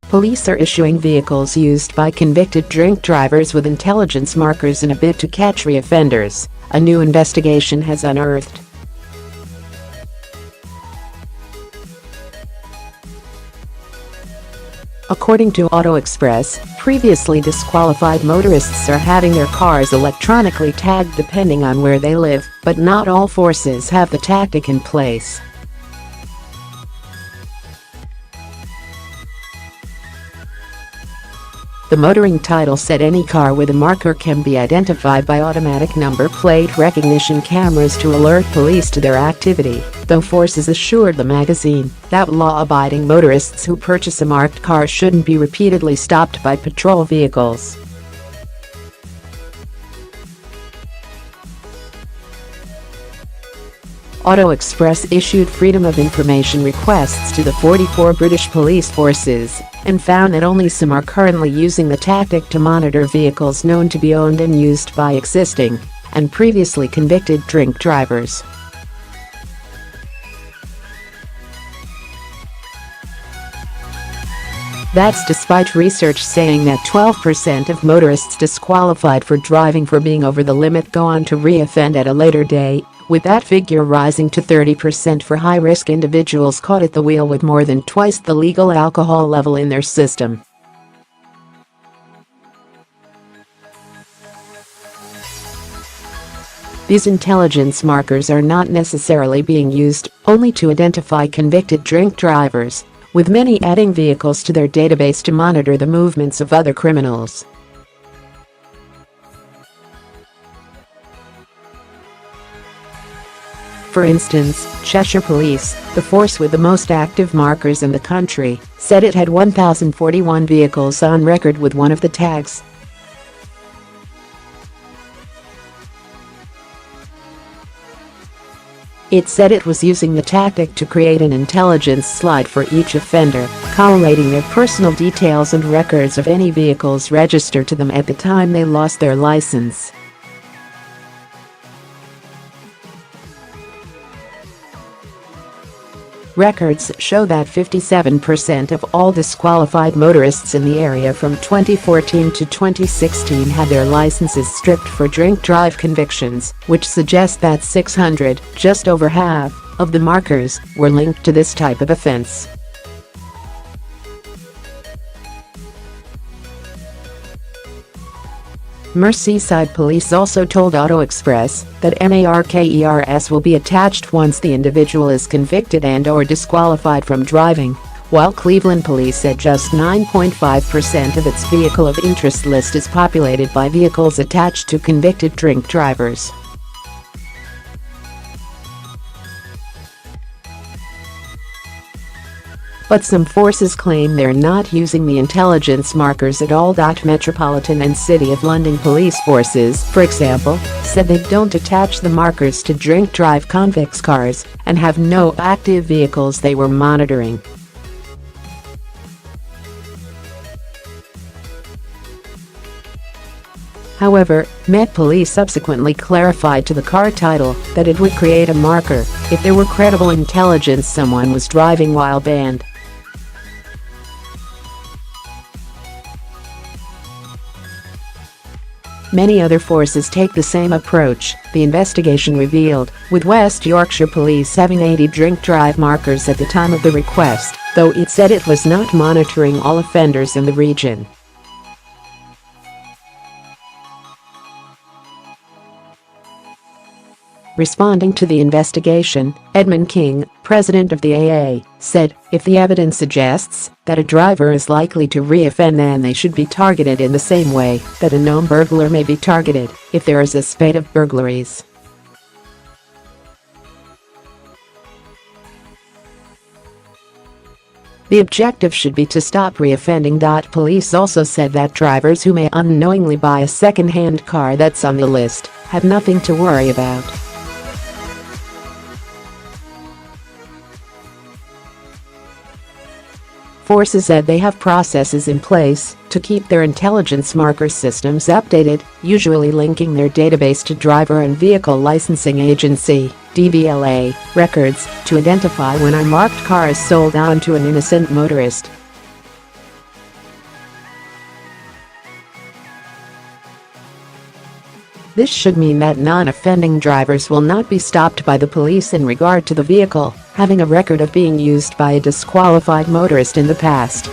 Police are issuing vehicles used by convicted drink drivers with intelligence markers in a bid to catch reoffenders, a new investigation has unearthed. According to Auto Express, previously disqualified motorists are having their cars electronically tagged depending on where they live, but not all forces have the tactic in place. The motoring title said any car with a marker can be identified by automatic number plate recognition cameras to alert police to their activity, though forces assured the magazine that law-abiding motorists who purchase a marked car shouldn't be repeatedly stopped by patrol vehicles. Auto Express issued Freedom of Information requests to the 44 British police forces and found that only some are currently using the tactic to monitor vehicles known to be owned and used by existing and previously convicted drink drivers. That's despite research saying that 12% of motorists disqualified for driving for being over the limit go on to reoffend at a later date, with that figure rising to 30% for high-risk individuals caught at the wheel with more than twice the legal alcohol level in their system. These intelligence markers are not necessarily being used only to identify convicted drink drivers, with many adding vehicles to their database to monitor the movements of other criminals. For instance, Cheshire Police, the force with the most active markers in the country, said it had 1,041 vehicles on record with one of the tags. It said it was using the tactic to create an intelligence slide for each offender, collating their personal details and records of any vehicles registered to them at the time they lost their license. Records show that 57% of all disqualified motorists in the area from 2014 to 2016 had their licenses stripped for drink drive convictions, which suggests that 600, just over half, of the markers were linked to this type of offense. Merseyside Police also told Auto Express that markers will be attached once the individual is convicted and/or disqualified from driving, while Cleveland Police said just 9.5% of its vehicle of interest list is populated by vehicles attached to convicted drink drivers. But some forces claim they're not using the intelligence markers at all. Metropolitan and City of London police forces, for example, said they don't attach the markers to drink drive convicts' cars and have no active vehicles they were monitoring. However, Met Police subsequently clarified to the car title that it would create a marker if there were credible intelligence someone was driving while banned. Many other forces take the same approach, the investigation revealed, with West Yorkshire Police having 80 drink drive markers at the time of the request, though it said it was not monitoring all offenders in the region. Responding to the investigation, Edmund King, president of the AA, said, "If the evidence suggests that a driver is likely to reoffend, then they should be targeted in the same way that a known burglar may be targeted if there is a spate of burglaries." The objective should be to stop reoffending. Police also said that drivers who may unknowingly buy a second-hand car that's on the list have nothing to worry about. Forces said they have processes in place to keep their intelligence marker systems updated, usually linking their database to Driver and Vehicle Licensing Agency (DVLA) records to identify when a marked car is sold on to an innocent motorist. This should mean that non-offending drivers will not be stopped by the police in regard to the vehicle having a record of being used by a disqualified motorist in the past.